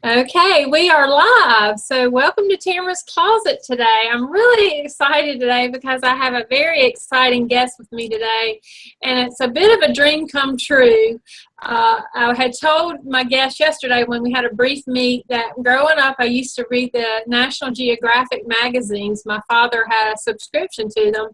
Okay, we are live. So welcome to Tamarah's Closet today. I'm really excited today because I have a very exciting guest with me today, and it's a bit of a dream come true. I had told my guest yesterday when we had a brief meet that growing up I used to read the National Geographic magazines. My father had a subscription to them,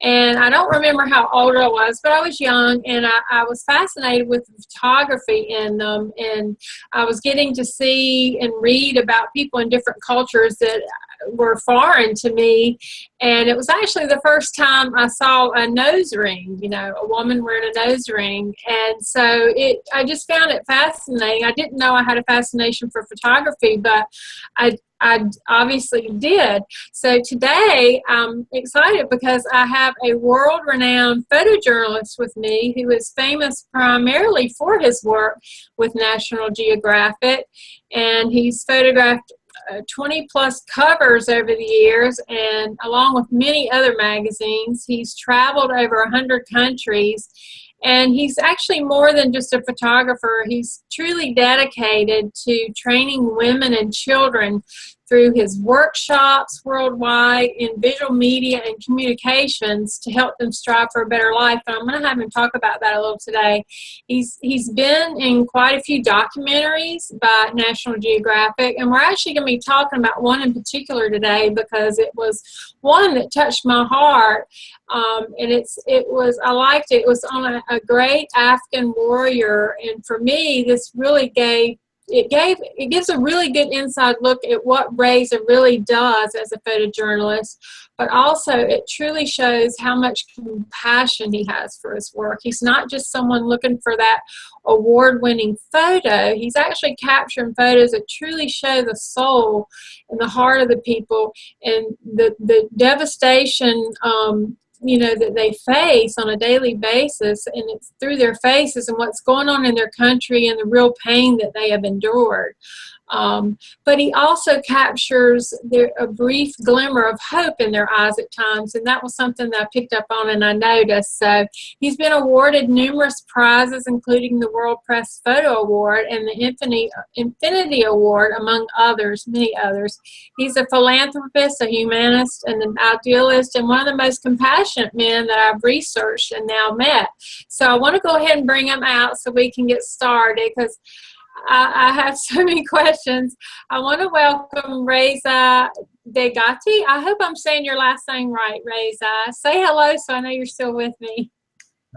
and I don't remember how old I was, but I was young, and I was fascinated with photography in them, and I was getting to see and read about people in different cultures that were foreign to me. And it was actually the first time I saw a nose ring, a woman wearing a nose ring. And so I just found it fascinating. I didn't know I had a fascination for photography, but I obviously did. So today I'm excited because I have a world-renowned photojournalist with me who is famous primarily for his work with National Geographic, and he's photographed 20 plus covers over the years, and along with many other magazines. He's traveled over 100 countries, and he's actually more than just a photographer. He's truly dedicated to training women and children through his workshops worldwide in visual media and communications to help them strive for a better life. And I'm going to have him talk about that a little today. He's been in quite a few documentaries by National Geographic, and we're actually going to be talking about one in particular today because it was one that touched my heart. And I liked it. It was on a great Afghan warrior, and for me, this really gives a really good inside look at what Reza really does as a photojournalist, but also it truly shows how much compassion he has for his work. He's not just someone looking for that award-winning photo. He's actually capturing photos that truly show the soul and the heart of the people and the devastation that they face on a daily basis, and it's through their faces and what's going on in their country and the real pain that they have endured. But he also captures a brief glimmer of hope in their eyes at times, and that was something that I picked up on and I noticed. So he's been awarded numerous prizes, including the World Press Photo Award and the Infinity Award, among others, many others. He's a philanthropist, a humanist, and an idealist, and one of the most compassionate men that I've researched and now met. So I want to go ahead and bring him out so we can get started, because I have so many questions. I want to welcome Reza Degati. I hope I'm saying your last name right, Reza. Say hello so I know you're still with me.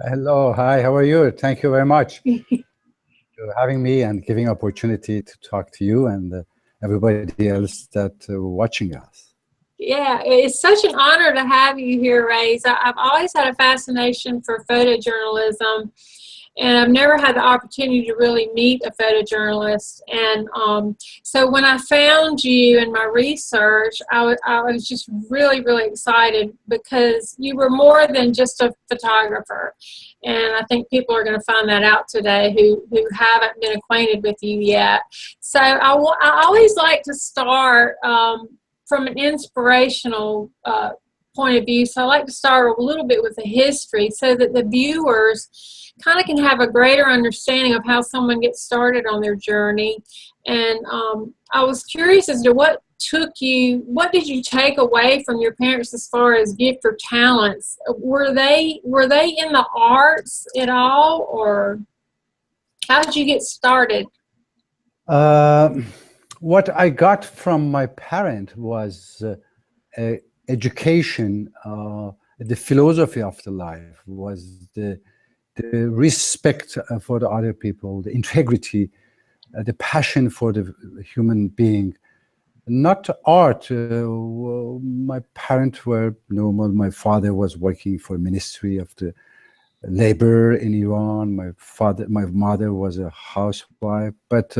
Hello, hi, how are you? Thank you very much for having me and giving opportunity to talk to you and everybody else that watching us. Yeah, it's such an honor to have you here, Reza. I've always had a fascination for photojournalism, and I've never had the opportunity to really meet a photojournalist. And so when I found you in my research, I was just really, really excited because you were more than just a photographer. And I think people are going to find that out today who haven't been acquainted with you yet. So I always like to start from an inspirational point of view. So I like to start a little bit with the history so that the viewers kind of can have a greater understanding of how someone gets started on their journey. And I was curious as to what did you take away from your parents as far as gift or talents? Were they in the arts at all, or how did you get started? What I got from my parent was education, the philosophy of the life, was the respect for the other people, the integrity, the passion for the human being. Not art. My parents were normal. My father was working for Ministry of the Labor in Iran. My mother was a housewife. But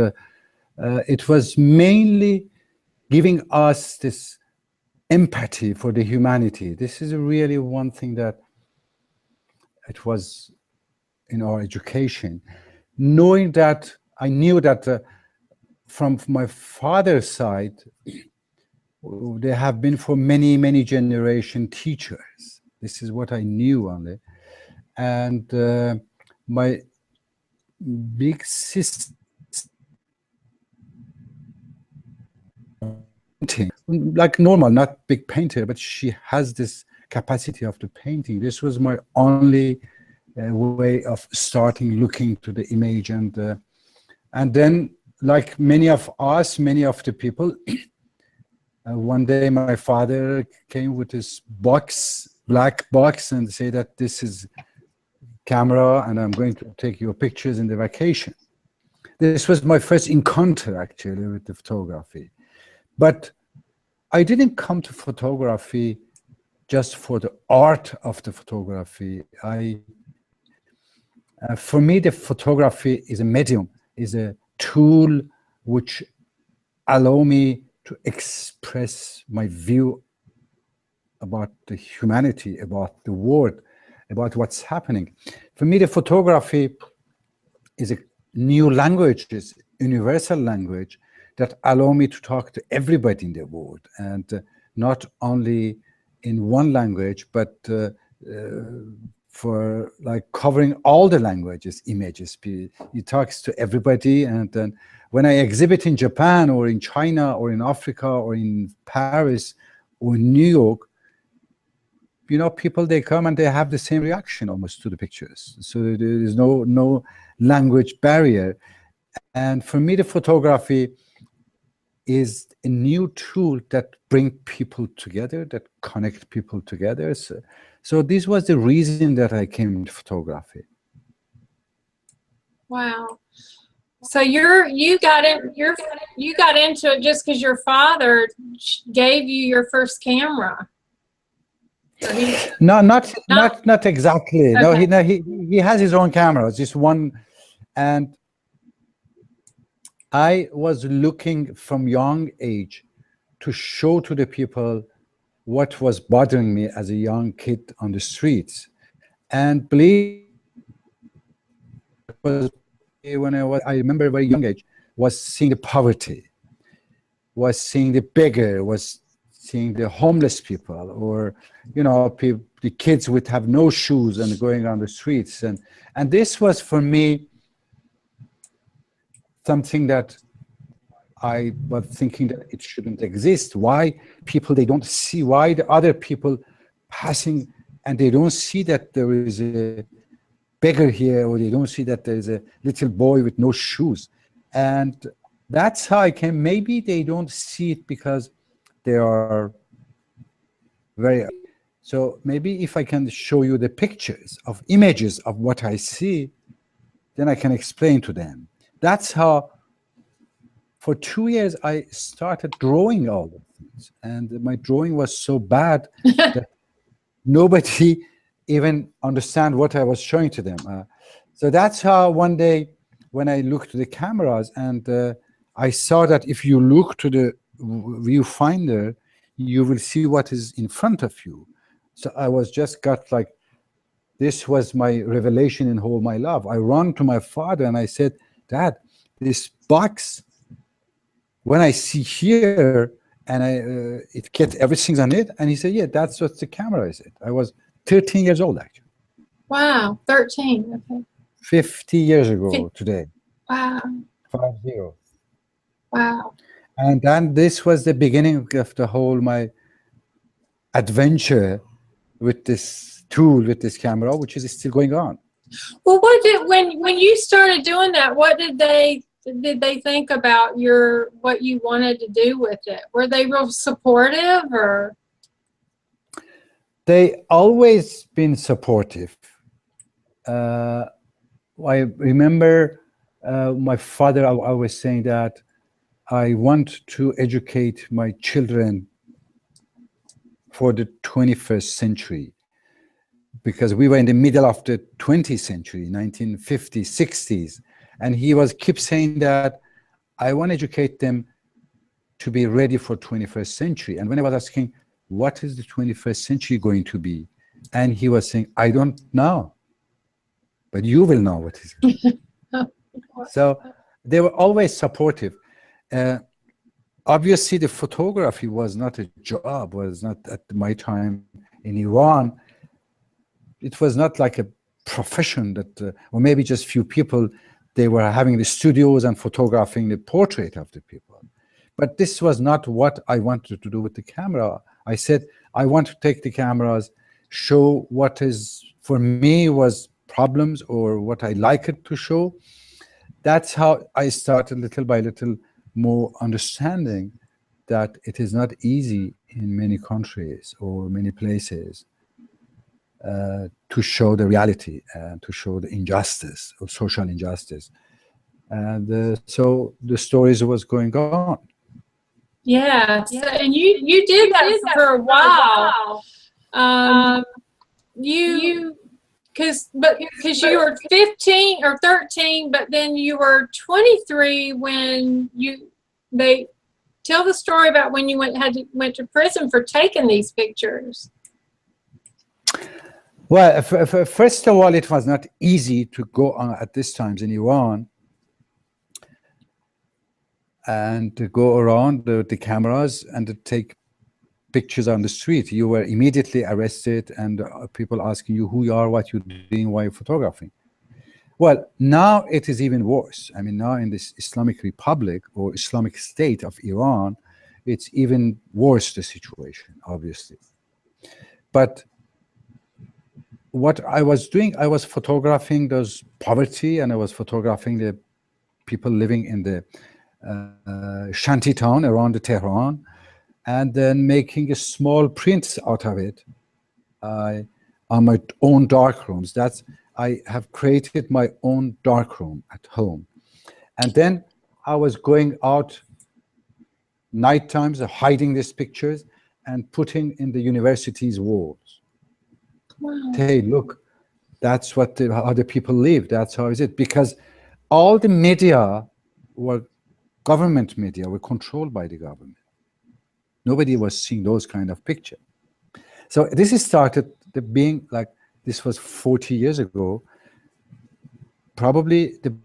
it was mainly giving us this empathy for the humanity. This is really one thing that it was in our education, knowing that I knew that from my father's side, they have been for many, many generation teachers. This is what I knew only. And my big sister painting, like normal, not big painter, but she has this capacity of the painting. This was my only way of starting looking to the image, and then, like many of us, many of the people, one day my father came with this box, black box, and say that this is camera, and I'm going to take your pictures in the vacation. This was my first encounter actually with the photography. But I didn't come to photography just for the art of the photography. For me, the photography is a medium, is a tool which allow me to express my view about the humanity, about the world, about what's happening. For me, the photography is a new language, is universal language that allow me to talk to everybody in the world, and not only in one language, but for like covering all the languages, images. It talks to everybody. And then when I exhibit in Japan or in China or in Africa or in Paris or in New York, you know, people, they come and they have the same reaction almost to the pictures. So there is no language barrier. And for me, the photography is a new tool that bring people together, that connect people together. So this was the reason that I came to photography. Wow. So you got into it just because your father gave you your first camera. No, not exactly. Okay. No, he has his own cameras, just one. And I was looking from young age to show to the people what was bothering me as a young kid on the streets. And believe I remember a very young age, was seeing the poverty, was seeing the beggar, was seeing the homeless people, or, you know, the kids would have no shoes and going on the streets. And this was for me something that I was thinking that it shouldn't exist. Why people, they don't see, why the other people passing and they don't see that there is a beggar here, or they don't see that there's a little boy with no shoes. And that's how I came. Maybe they don't see it because they are very, so maybe if I can show you the pictures of images of what I see, then I can explain to them. That's how for 2 years I started drawing all the things, and my drawing was so bad that nobody even understand what I was showing to them. So that's how one day when I looked to the cameras, and I saw that if you look to the viewfinder, you will see what is in front of you. So I was just got like, this was my revelation in all my life. I ran to my father and I said, Dad, this box, when I see here, and it gets everything on it, and he said, yeah, that's what the camera is. I was 13 years old, actually. Wow, 13. Okay. 50 years ago today. Wow. 50. Wow. And then this was the beginning of the whole my adventure with this tool, with this camera, which is still going on. Well, what did when you started doing that, what did they think about what you wanted to do with it? Were they real supportive, or? They always been supportive. I remember my father always saying that I want to educate my children for the 21st century, because we were in the middle of the 20th century, 1950s, 60s. And he keep saying that I want to educate them to be ready for 21st century. And when I was asking, what is the 21st century going to be? And he was saying, I don't know, but you will know what is going to be. So they were always supportive. Obviously, the photography was not a job, was not at my time in Iran. It was not like a profession that, or maybe just few people, they were having the studios and photographing the portrait of the people. But this was not what I wanted to do with the camera. I said, I want to take the cameras, show what is, for me, was problems or what I like it to show. That's how I started little by little more understanding that it is not easy in many countries or many places to show the reality and to show the injustice or social injustice. And so the stories was going on. Yeah, so, and you did that for a while. You because you were 15 or 13, but then you were 23 when they tell the story about when you went to prison for taking these pictures. Well, first of all, it was not easy to go on at this times in Iran and to go around the cameras and to take pictures on the street. You were immediately arrested and people asking you who you are, what you're doing, why you're photographing. Well, now it is even worse. I mean, now in this Islamic Republic or Islamic State of Iran, it's even worse, the situation, obviously. But what I was doing, I was photographing those poverty, and I was photographing the people living in the shanty town around the Tehran, and then making a small prints out of it on my own dark rooms. I have created my own dark room at home. And then I was going out night times, hiding these pictures and putting in the university's walls. Wow. Hey, look, that's what how the people live. That's how is it. Because all the media were government media, were controlled by the government. Nobody was seeing those kind of pictures. So this started being like, this was 40 years ago. Probably the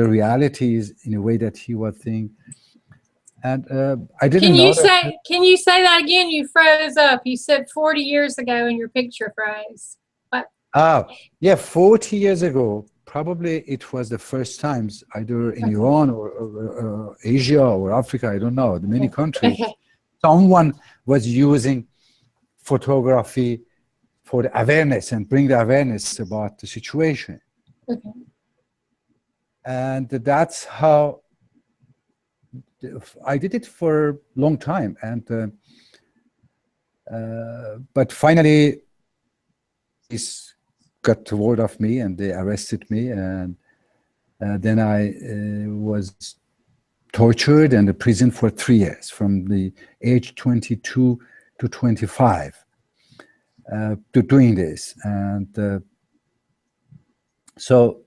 realities in a way that he was thinking. And I didn't know. Can you say that again? You froze up. You said 40 years ago and your picture froze. What? Yeah, 40 years ago. Probably it was the first times, either in Iran or Asia or Africa, I don't know, in many countries, someone was using photography for the awareness and bring the awareness about the situation. Okay. And that's how I did it for a long time. And but finally, this got word of me and they arrested me, and then I was tortured and in prison for 3 years, from the age 22 to 25, to doing this. And so,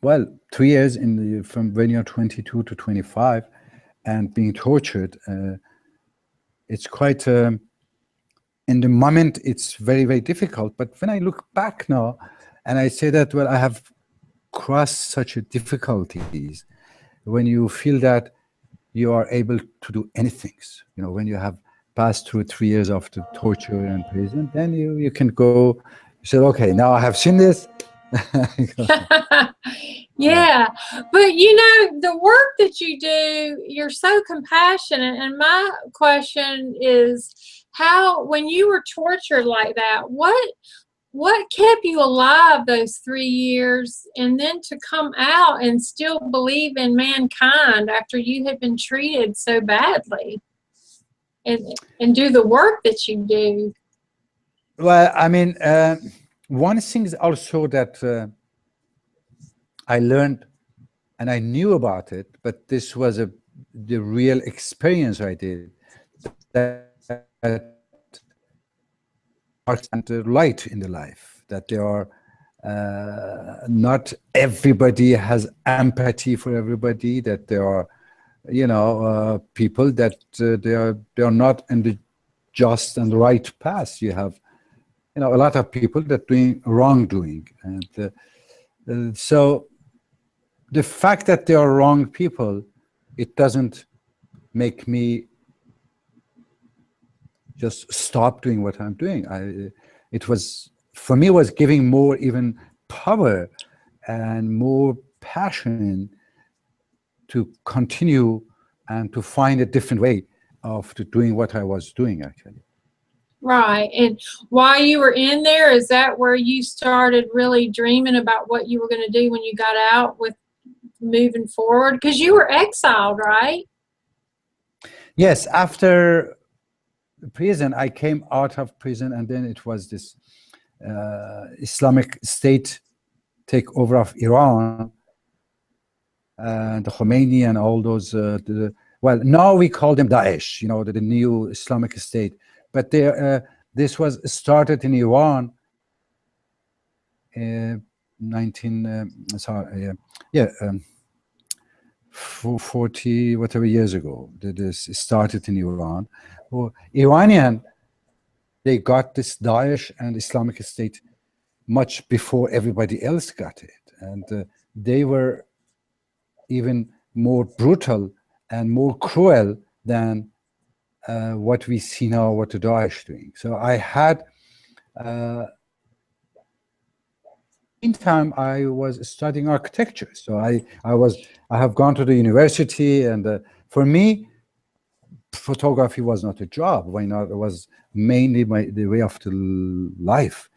well, 3 years from when you're 22 to 25 and being tortured, it's quite in the moment, it's very, very difficult. But when I look back now and I say that, well, I have crossed such difficulties, when you feel that you are able to do anything, you know, when you have passed through 3 years of the torture and prison, then you can go, you say, okay, now I have seen this. Yeah, but you know, the work that you do, you're so compassionate. And my question is, how, when you were tortured like that, what kept you alive those 3 years, and then to come out and still believe in mankind after you had been treated so badly, and do the work that you do? Well, I mean, one thing is also that I learned, and I knew about it, but this was the real experience I did, that and the light in the life, that there are not everybody has empathy for everybody, that there are, you know, people that they are not in the just and right path. You have, you know, a lot of people that doing wrongdoing, and so the fact that they are wrong people, it doesn't make me just stop doing what I'm doing. It was, for me, was giving more even power and more passion to continue and to find a different way of doing what I was doing, actually. Right. And while you were in there, is that where you started really dreaming about what you were going to do when you got out with moving forward? Because you were exiled, right? Yes, after prison, I came out of prison, and then it was this Islamic State takeover of Iran, and Khomeini and all those. Well, now we call them Daesh, you know, the new Islamic State. But this was started in Iran, 40 whatever years ago. This started in Iran. Well, Iranian, they got this Daesh and Islamic State much before everybody else got it, and they were even more brutal and more cruel than what we see now, what the Daesh doing. So I had, meantime, I was studying architecture. So I have gone to the university, and for me, photography was not a job. Why not? It was mainly the way of the life.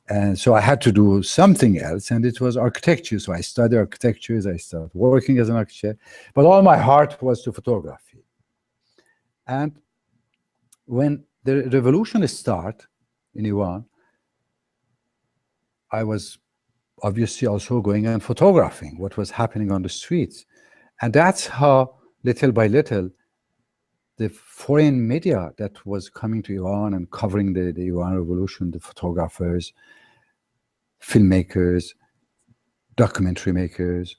And so I had to do something else, and it was architecture. So I studied architecture, I started working as an architect, but all my heart was to photography. And when the revolution started in Iran, I was obviously also going and photographing what was happening on the streets. And that's how, little by little, the foreign media that was coming to Iran and covering the Iran revolution, the photographers, filmmakers, documentary makers,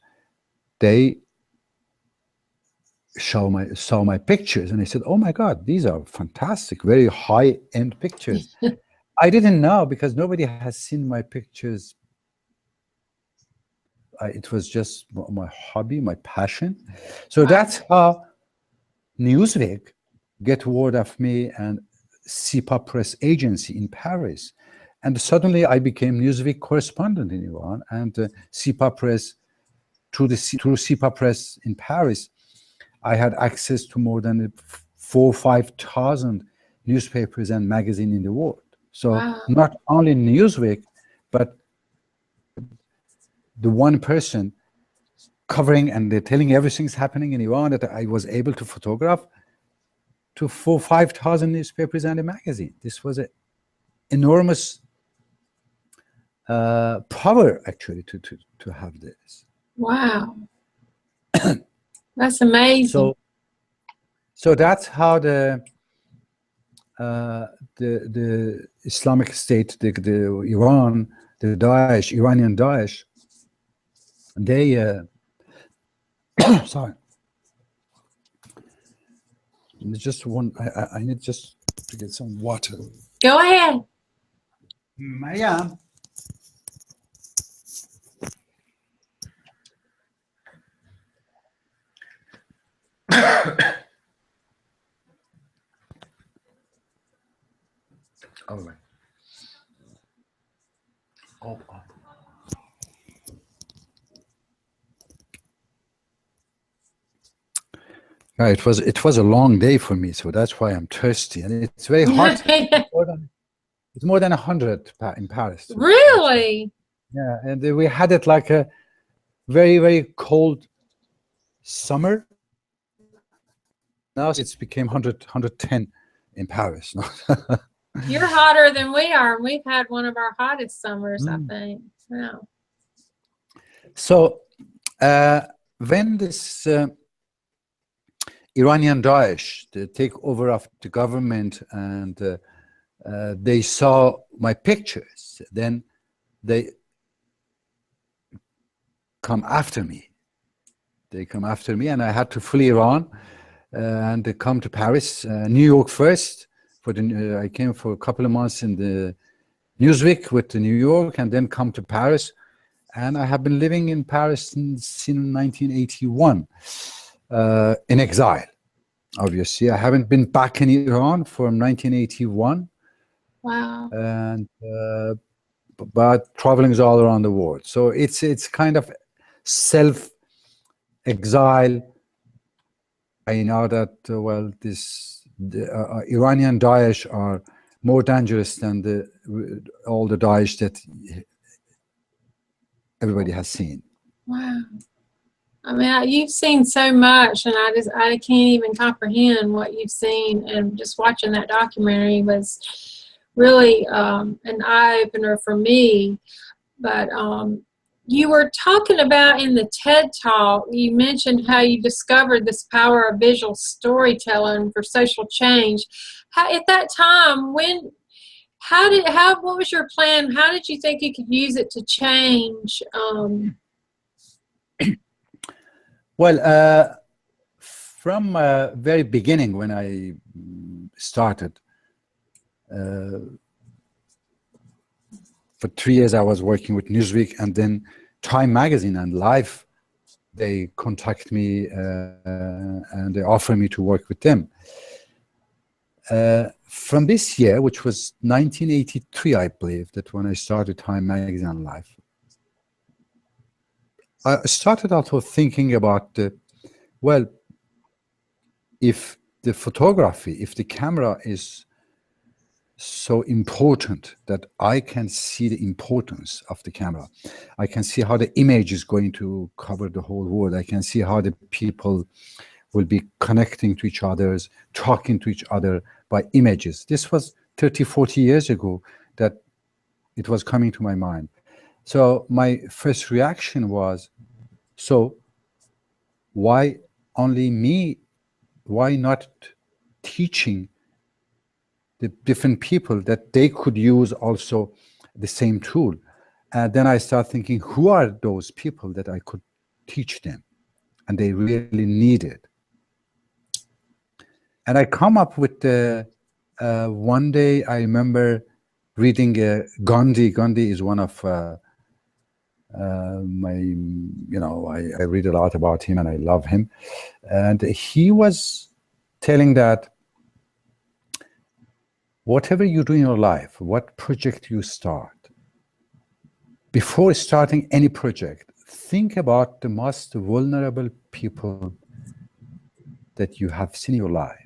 they saw my pictures, and they said, "Oh my God, these are fantastic, very high-end pictures." I didn't know, because nobody has seen my pictures. It was just my hobby, my passion. So that's how Newsweek get word of me, and SIPA Press agency in Paris. And suddenly I became Newsweek correspondent in Iran, and SIPA Press, through SIPA Press in Paris, I had access to more than 4,000 or 5,000 newspapers and magazines in the world. So not only Newsweek, but the one person covering and they're telling everything's happening in Iran that I was able to photograph, to 4,000 or 5,000 newspapers and a magazine. This was an enormous power, actually, to have this. Wow. That's amazing. So that's how the Islamic State, the Iran, the Daesh, Iranian Daesh, they sorry, just one. I need just to get some water. Go ahead. Maya. All right. Oh. Yeah, it was a long day for me, so that's why I'm thirsty, and it's very hot. It's more than 100 in Paris. So really? Yeah, and we had it like a very, very cold summer. Now it's became 110 in Paris. You're hotter than we are, and we've had one of our hottest summers, I think. Yeah. So when this Iranian Daesh, the takeover of the government, and they saw my pictures, then they come after me. They come after me, and I had to flee Iran and come to Paris, New York first. I came for a couple of months in the Newsweek with the New York, and then come to Paris. And I have been living in Paris since 1981 in exile. obviously. I haven't been back in Iran from 1981, Wow. and but traveling is all around the world. So it's kind of self-exile. I know that well, the Iranian Daesh are more dangerous than all the Daesh that everybody has seen. Wow. I mean, you've seen so much, and I can't even comprehend what you've seen. And just watching that documentary was really an eye opener for me. But you were talking about in the TED Talk, you mentioned how you discovered this power of visual storytelling for social change. How, at that time, what was your plan? How did you think you could use it to change? Well, from very beginning when I started, for 3 years I was working with Newsweek, and then Time Magazine and Life, they contact me and they offer me to work with them. From this year, which was 1983, I believe, that when I started Time Magazine and Life, I started also thinking about well, if the photography, if the camera is so important that I can see the importance of the camera, I can see how the image is going to cover the whole world. I can see how the people will be connecting to each other, talking to each other by images. This was 30, 40 years ago that it was coming to my mind. So my first reaction was, so why only me? Why not teaching the different people that they could use also the same tool? And then I start thinking, who are those people that I could teach them and they really need it? And I come up with one day I remember reading Gandhi. Gandhi is one of my, I read a lot about him and I love him. And he was telling that whatever you do in your life, what project you start, before starting any project, think about the most vulnerable people that you have seen in your life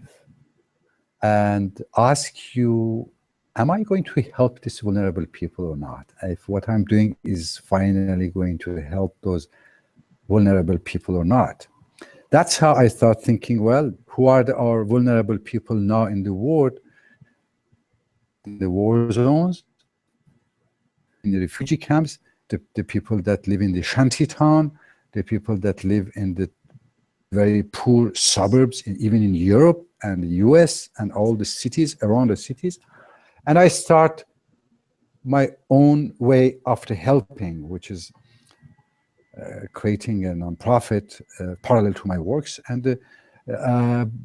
and ask you, am I going to help these vulnerable people or not? If what I'm doing is finally going to help those vulnerable people or not? That's how I start thinking, well, who are our vulnerable people now in the world, in the war zones, in the refugee camps, the people that live in the shanty town, the people that live in the very poor suburbs, even in Europe and the US and all the cities, around the cities. And I start my own way after helping, which is creating a nonprofit parallel to my works, and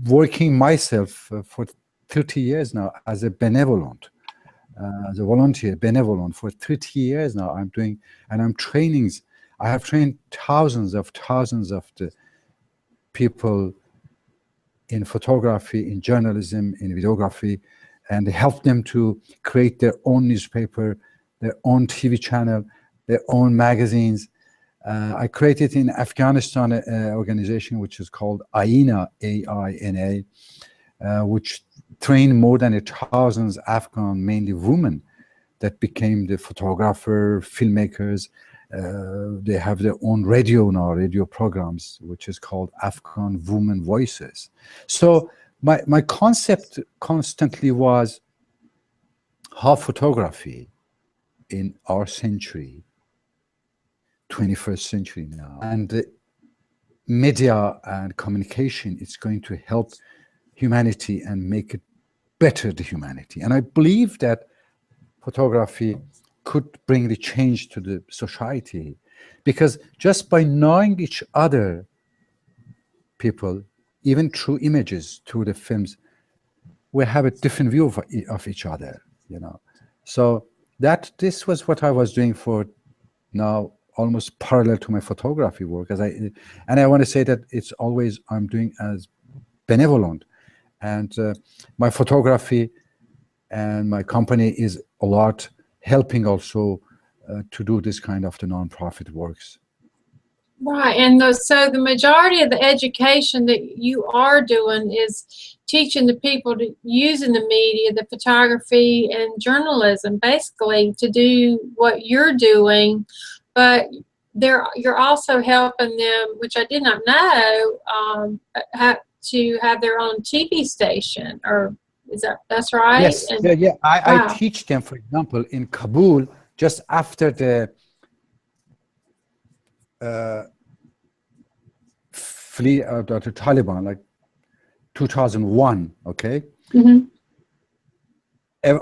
working myself for 30 years now as a benevolent, as a volunteer, benevolent for 30 years now. I'm doing, and I'm trainings. I have trained thousands of the people in photography, in journalism, in videography, and help them to create their own newspaper, their own TV channel, their own magazines. I created in Afghanistan an organization which is called AINA, A-I-N-A, which trained more than 1,000 Afghan, mainly women, that became the photographer, filmmakers. They have their own radio now, radio programs, which is called Afghan Women Voices. So my concept constantly was how photography in our century, 21st century now, and media and communication is going to help humanity and make it better, the humanity. And I believe that photography could bring the change to the society, because just by knowing each other, people, even through images, through the films, we have a different view of each other, So this was what I was doing for now almost parallel to my photography work. And I want to say that it's always I'm doing as benevolent, And my photography and my company is a lot helping also to do this kind of the non-profit works. Right, and so the majority of the education that you are doing is teaching the people to using the media, the photography and journalism, basically to do what you're doing, but you're also helping them, which I did not know, to have their own TV station, or that's right? Yes, And, yeah. I wow. teach them, for example, in Kabul, just after the flee the Taliban, like 2001, okay? Mm-hmm.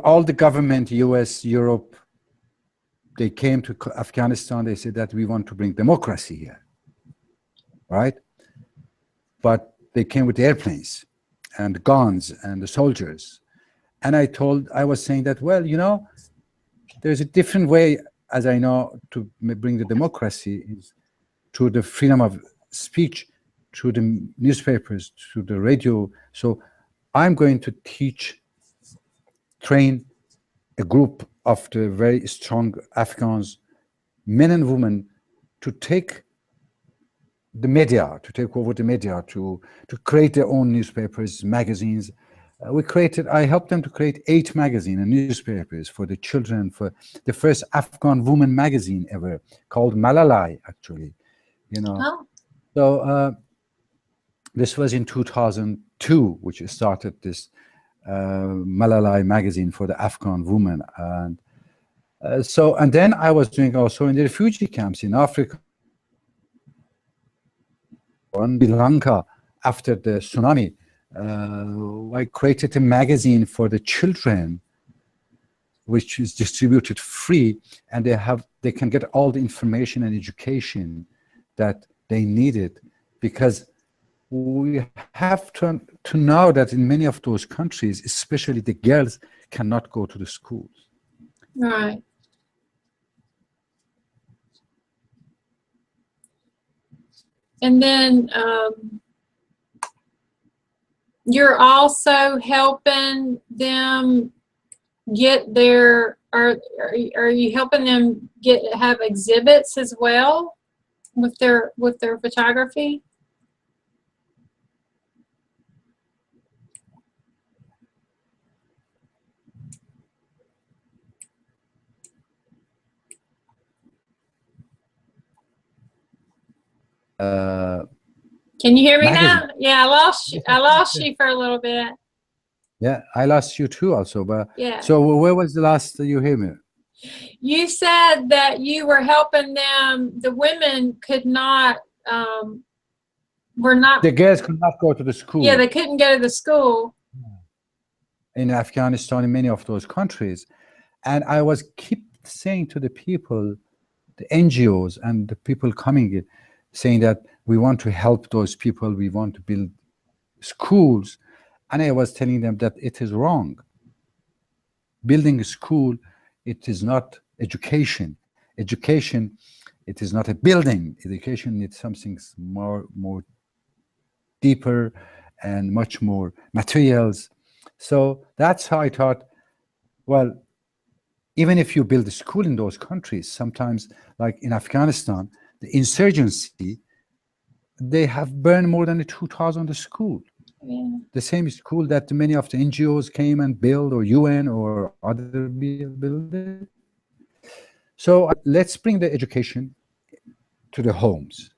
All the government, US, Europe, they came to Afghanistan, they said that we want to bring democracy here, right? But they came with airplanes and guns and the soldiers. And I was saying that, well, you know, there's a different way, as I know, to bring the democracy is through the freedom of speech, through the newspapers, through the radio. So I'm going to train a group of the very strong Afghans, men and women, to take the media, to take over the media, to create their own newspapers, magazines. I helped them to create 8 magazines and newspapers for the children, for the first Afghan woman magazine ever, called Malalai, actually, you know. Oh. So this was in 2002, which started this Malalai magazine for the Afghan women. And and then I was doing also in the refugee camps in Africa, in Sri Lanka, after the tsunami. I created a magazine for the children, which is distributed free, and they can get all the information and education that they needed, because we have to know that in many of those countries, especially the girls, cannot go to the schools. Right. And then you're also helping them get their, are you helping them have exhibits as well with their photography? Can you hear me now? Yeah, I lost you for a little bit. Yeah, I lost you too also, but yeah. So where was the last you hear me? You said that you were helping them, the women could not, the girls could not go to the school. Yeah, they couldn't go to the school. In Afghanistan, in many of those countries. And I was keep saying to the people, the NGOs and the people coming in, saying that we want to help those people, we want to build schools. And I was telling them that it is wrong. Building a school, it is not education. Education, it is not a building. Education needs something more deeper and much more materials. So that's how I thought, well, even if you build a school in those countries, sometimes, like in Afghanistan, the insurgency, they have burned more than 2,000 schools. Yeah. The same school that many of the NGOs came and built, or UN or other buildings. So let's bring the education to the homes,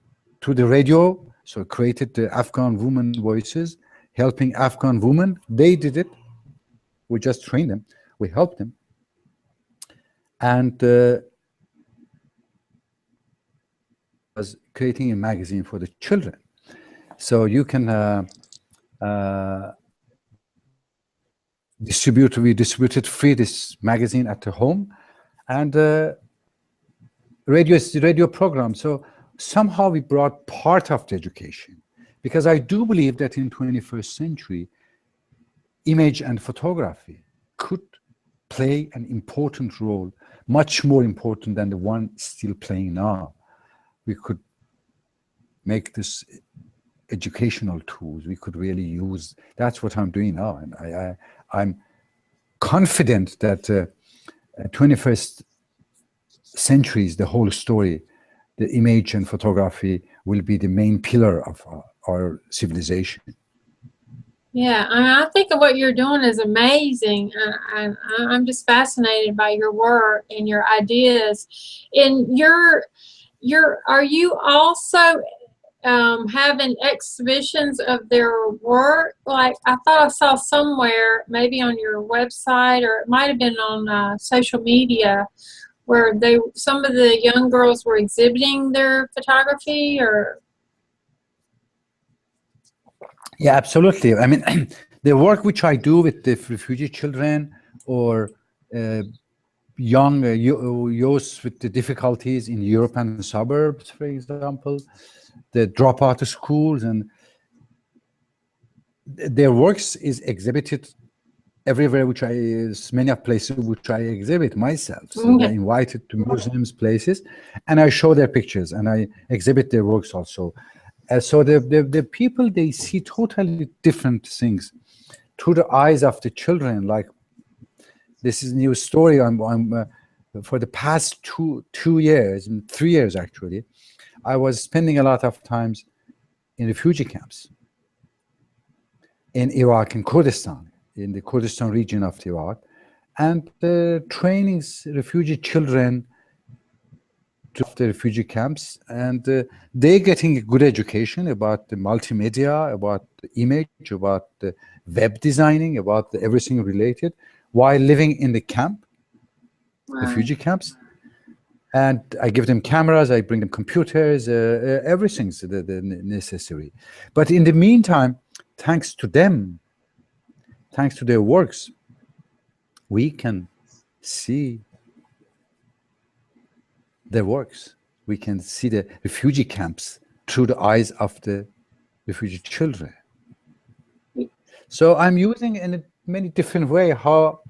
to the radio. So created the Afghan women voices, helping Afghan women. They did it. We just trained them. We helped them. And was creating a magazine for the children. So you can we distributed free this magazine at the home, and radio program. So somehow we brought part of the education, because I do believe that in 21st century, image and photography could play an important role, much more important than the one still playing now. We could make this educational tools we could really use. That's what I'm doing now, and I'm confident that 21st century is the whole story. The image and photography will be the main pillar of our civilization. Yeah, I think what you're doing is amazing. I'm just fascinated by your work and your ideas. And are you also having exhibitions of their work? Like I thought I saw somewhere, maybe on your website, or it might have been on social media, where some of the young girls were exhibiting their photography, or. Yeah, absolutely. I mean, the work which I do with the refugee children or young youth with the difficulties in European suburbs, for example, the drop out of schools, and their works is exhibited everywhere, many places which I exhibit myself. So they're invited to museums, places, and I show their pictures and I exhibit their works also. So the people, they see totally different things through the eyes of the children. Like, this is a new story. I'm for the past 3 years actually, I was spending a lot of times in refugee camps in Iraq and Kurdistan, in the Kurdistan region of Iraq, and training refugee children to the refugee camps, and they're getting a good education about the multimedia, about the image, about the web designing, about everything related, while living in the camp, refugee camps. And I give them cameras, I bring them computers, everything's the necessary. But in the meantime, thanks to them, thanks to their works, we can see their works. We can see the refugee camps through the eyes of the refugee children. So I'm using in a many different way how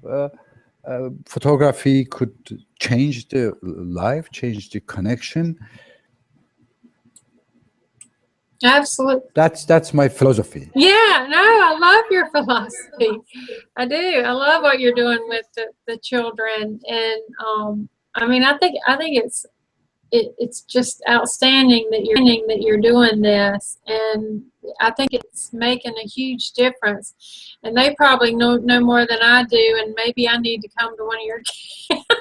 photography could change the life, change the connection. Absolutely. That's my philosophy. Yeah, no, I love your philosophy. I do. I love what you're doing with the children, and I mean, I think it's just outstanding that you're doing this, and I think it's making a huge difference. And they probably know more than I do, and maybe I need to come to one of your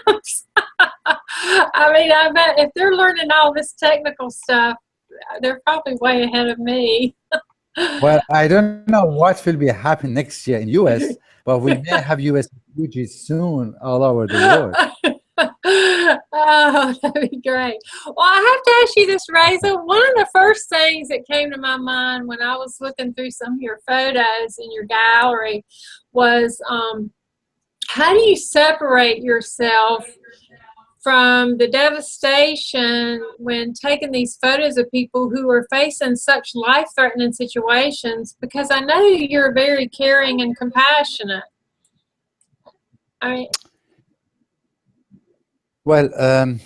camps. I mean, I bet if they're learning all this technical stuff, they're probably way ahead of me. Well, I don't know what will be happening next year in US, but we may have US refugees soon all over the world. Oh, that'd be great. Well, I have to ask you this, Reza. One of the first things that came to my mind when I was looking through some of your photos in your gallery was, how do you separate yourself from the devastation when taking these photos of people who are facing such life-threatening situations? Because I know you're very caring and compassionate. I mean, well,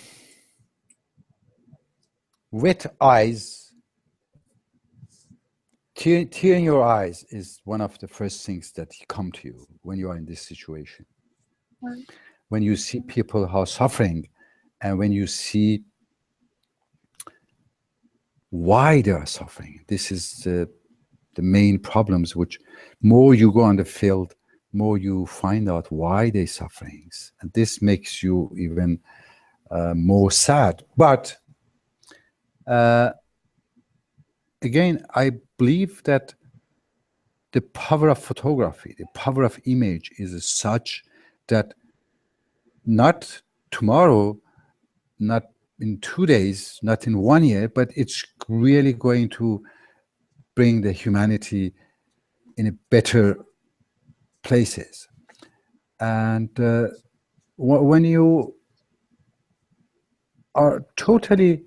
wet eyes, tear in your eyes is one of the first things that come to you when you are in this situation. Right. When you see people how suffering, and when you see why they are suffering, this is the main problems, which more you go on the field, more you find out why they're suffering. And this makes you even more sad. But again, I believe that the power of photography, the power of image is such that not tomorrow, not in 2 days, not in 1 year, but it's really going to bring the humanity in a better places. And when you are totally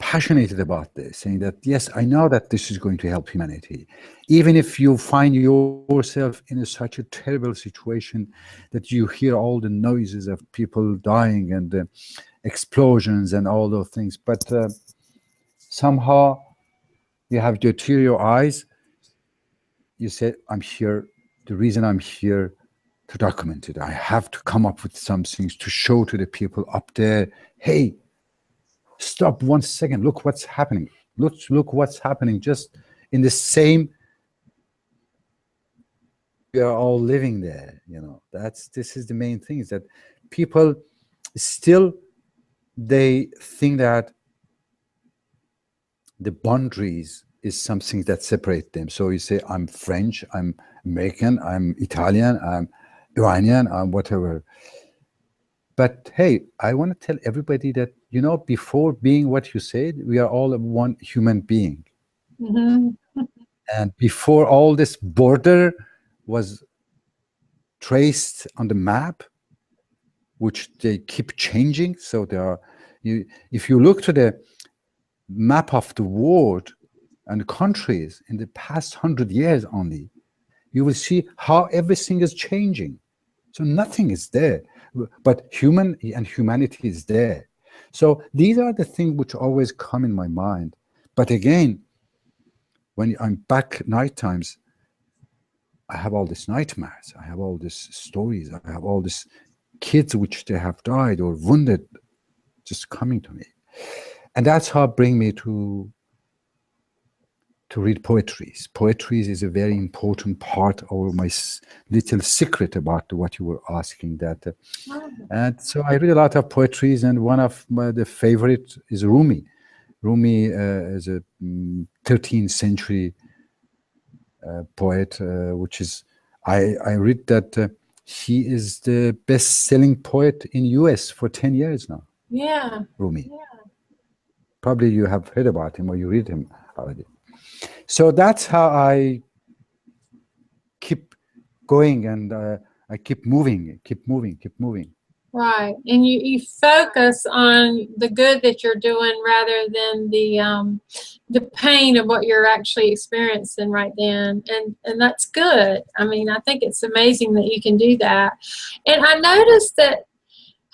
passionate about this, saying that, yes, I know that this is going to help humanity, even if you find yourself in such a terrible situation that you hear all the noises of people dying and the explosions and all those things, but somehow You have to tear your eyes. You say, I'm here. The reason I'm here to document it. I have to come up with some things to show to the people up there. Hey, stop 1 second. Look what's happening. Look what's happening. Just in the same, we are all living there. You know, this is the main thing, is that people still, they think that the boundaries is something that separates them. So you say, I'm French, I'm American, I'm Italian, I'm Iranian, I'm whatever. But hey, I want to tell everybody that, you know, before being what you said, we are all one human being. Mm-hmm. And before all this border was traced on the map, which they keep changing. So there are, if you look to the map of the world and countries in the past 100 years only, you will see how everything is changing. So nothing is there, but human and humanity is there. So these are the things which always come in my mind. But again, when I'm back night times, I have all these nightmares. I have all these stories. I have all these kids which they have died or wounded just coming to me. And that's how it bring me to read poetries. Poetries is a very important part of my little secret about what you were asking. That, and so I read a lot of poetries, and one of the favorite is Rumi. Rumi is a 13th century poet, which is, I read that he is the best-selling poet in US for 10 years now. Yeah. Rumi. Yeah. Probably you have heard about him or you read him already. So that's how I keep going, and I keep moving. Right, and you focus on the good that you're doing rather than the pain of what you're actually experiencing right then, and that's good. I mean, I think it's amazing that you can do that. And I noticed that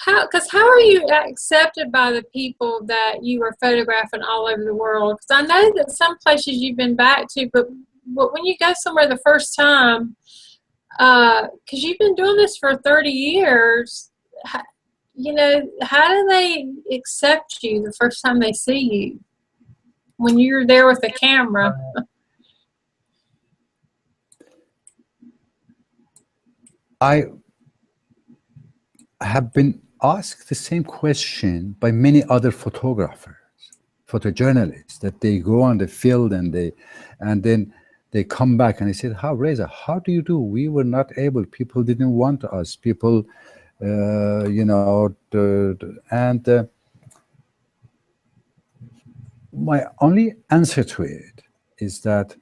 how are you accepted by the people that you are photographing all over the world? Because I know that some places you've been back to, but when you go somewhere the first time, because you've been doing this for 30 years, you know, how do they accept you the first time they see you when you're there with the camera? I have been asked the same question by many other photographers, photojournalists, that they go on the field and then they come back and they said, Reza, how do you do? We were not able, people didn't want us, people, you know, my only answer to it is that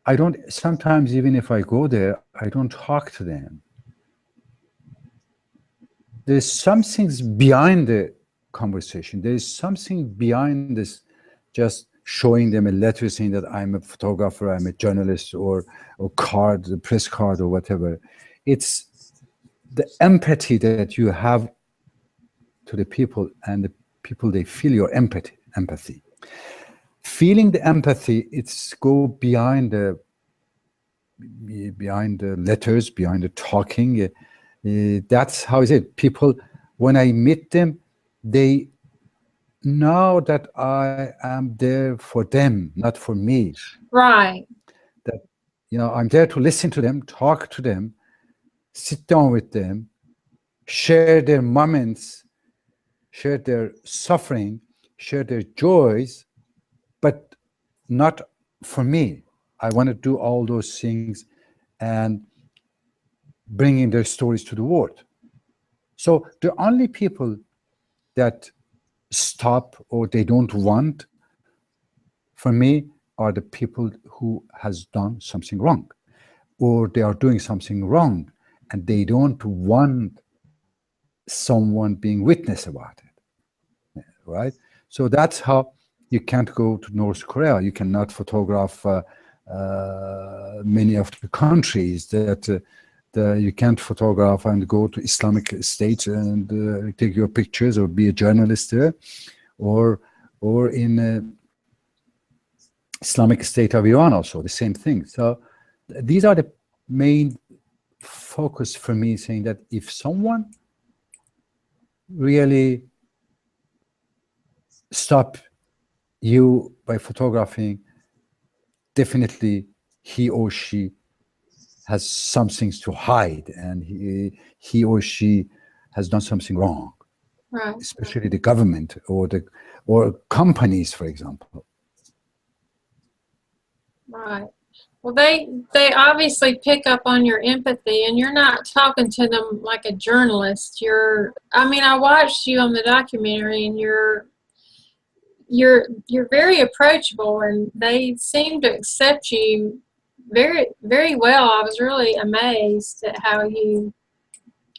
I don't, sometimes even if I go there, I don't talk to them. There's something behind the conversation. There's something behind this, just showing them a letter saying that I'm a photographer, I'm a journalist, or card, the press card or whatever. It's the empathy that you have to the people, and the people, they feel your empathy. Feeling the empathy, it's go behind the letters, behind the talking. That's how is it. People, when I meet them, they know that I am there for them, not for me. Right. That, you know, I'm there to listen to them, talk to them, sit down with them, share their moments, share their suffering, share their joys, but not for me. I want to do all those things and bringing their stories to the world. So the only people that stop or they don't want for me are the people who has done something wrong, or they are doing something wrong and they don't want someone being witness about it, right? So that's how you can't go to North Korea. You cannot photograph many of the countries that you can't photograph and go to Islamic State and take your pictures or be a journalist there, or in Islamic State of Iran also, the same thing. So these are the main focus for me, saying that if someone really stop you by photographing, definitely he or she has some things to hide, and he or she has done something wrong, Right. especially the government or companies, for example. Right. Well, they obviously pick up on your empathy, and you're not talking to them like a journalist. I mean, I watched you on the documentary, and you're very approachable, and they seem to accept you very, very well. I was really amazed at how you,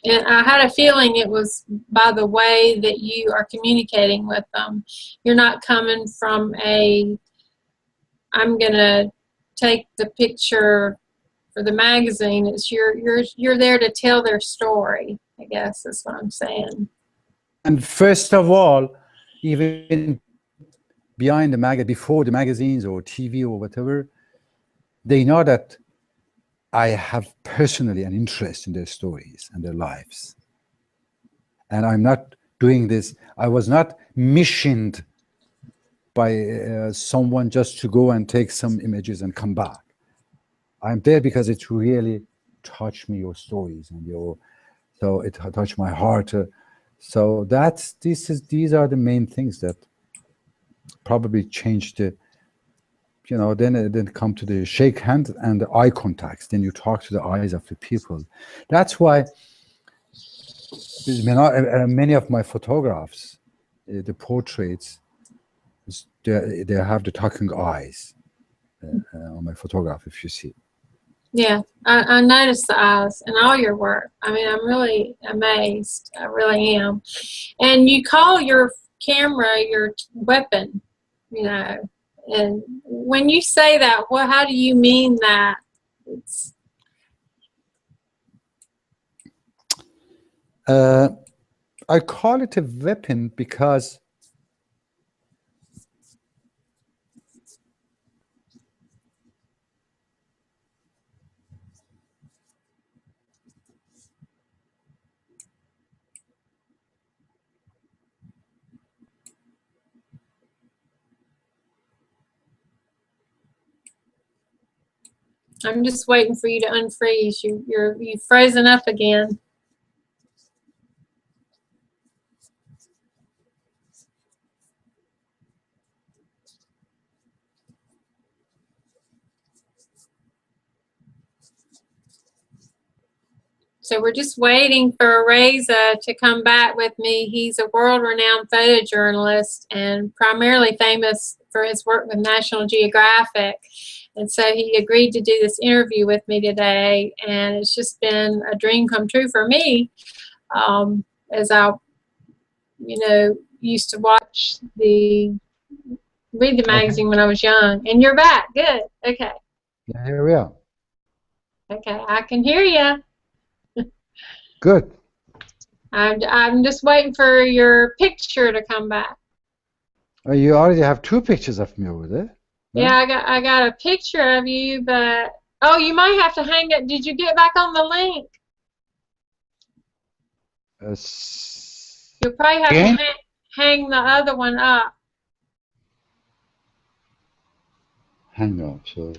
and I had a feeling it was by the way that you are communicating with them. You're not coming from I'm gonna take the picture for the magazine. It's you're there to tell their story, I guess is what I'm saying. And first of all, even behind before the magazines or TV or whatever, they know that I have personally an interest in their stories and their lives. And I'm not doing this. I was not missioned by someone just to go and take some images and come back. I'm there because it really touched me, your stories, and so it touched my heart. So these are the main things that probably changed the, then come to the shake hand and the eye contacts. Then you talk to the eyes of the people. That's why many of my photographs, the portraits, they have the talking eyes on my photograph, if you see. Yeah, I noticed the eyes in all your work. I mean, I'm really amazed. I really am. And you call your camera your weapon, And when you say that, how do you mean that? I call it a weapon because I'm just waiting for you to unfreeze. You've frozen up again. So we're just waiting for Reza to come back with me. He's a world-renowned photojournalist and primarily famous for his work with National Geographic. And so he agreed to do this interview with me today, and it's just been a dream come true for me, as I, used to read the magazine when I was young. And you're back. Good. Okay. Yeah, here we are. Okay, I can hear you. Good. I'm just waiting for your picture to come back. Oh, you already have 2 pictures of me over there. No? Yeah, I got a picture of you, but you might have to hang it. Did you get back on the link? You'll probably have to hang the other one up. Hang on. So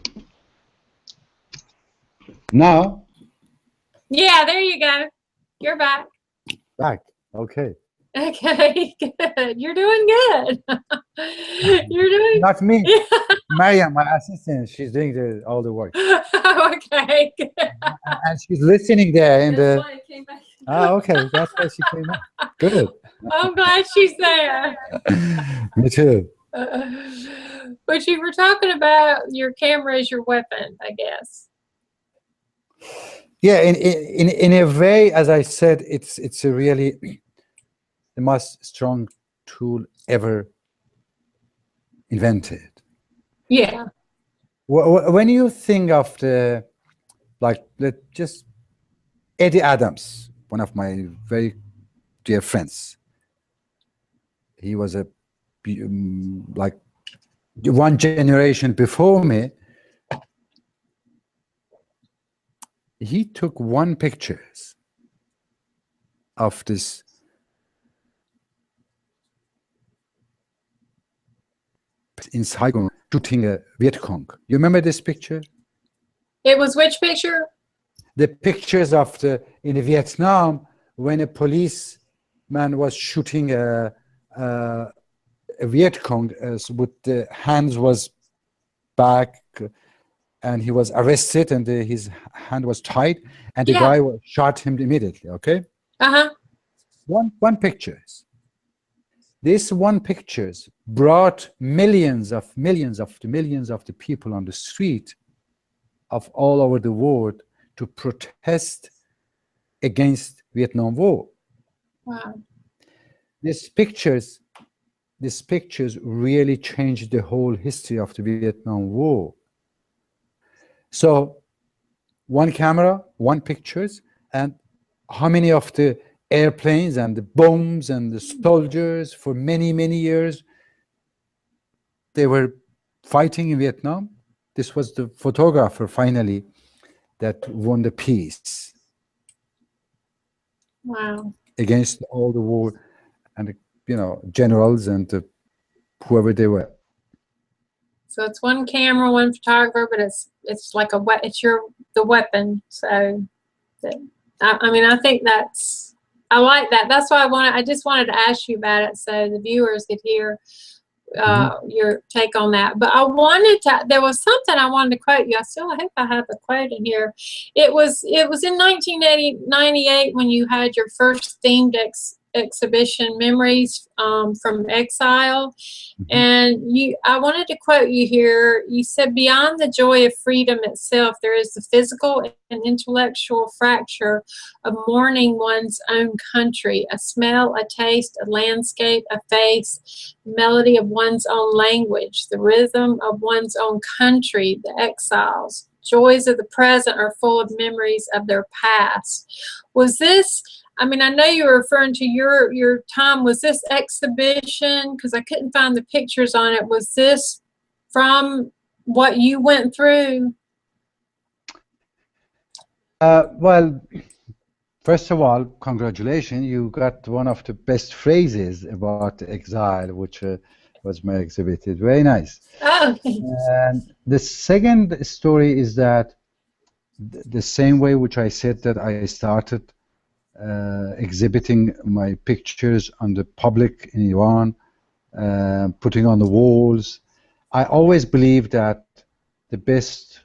now. Yeah, there you go. You're back. Back. Okay. Okay, good. You're doing good. You're doing. Not me. Mariam, my assistant, she's doing all the work. Okay. Good. And she's listening there. That's why I came back. Okay. That's why she came back. Good. I'm glad she's there. Me too. But you were talking about your camera as your weapon, I guess. Yeah, in a way, as I said, it's a really the most strong tool ever invented. Yeah. When you think of just Eddie Adams, one of my very dear friends, he was one generation before me, he took one pictures of this in Saigon shooting a Viet Cong. You remember this picture? It was which picture? The pictures of in Vietnam when a policeman was shooting a Viet Cong with the hands was back, and he was arrested, and his hand was tied, and the guy shot him immediately. Okay. One pictures. This one pictures brought millions of the people on the street of all over the world to protest against Vietnam War. Wow. These pictures really changed the whole history of the Vietnam War. So one camera, one pictures, and how many of the airplanes and the bombs and the soldiers for many, many years, they were fighting in Vietnam. This was the photographer finally that won the peace. Wow. Against all the war and, you know, generals and whoever they were. So it's one camera, one photographer, but it's like the weapon. So I mean, I think I like that. That's why I just wanted to ask you about it so the viewers could hear your take on that. But there was something I wanted to quote you. I hope I have the quote in here. It was in 1998 when you had your first themed exhibition, Memories from Exile. And I wanted to quote you here. You said, "Beyond the joy of freedom itself, there is the physical and intellectual fracture of mourning one's own country, a smell, a taste, a landscape, a face, melody of one's own language, the rhythm of one's own country, the exiles. Joys of the present are full of memories of their past." Was this, I mean, I know you were referring to your time. Was this exhibition, because I couldn't find the pictures on it, was this from what you went through? Well, first of all, congratulations. You got one of the best phrases about exile, which was my exhibit. It's very nice. Oh. And the second story is that the same way which I said that I started exhibiting my pictures on the public in Iran, putting on the walls. I always believe that the best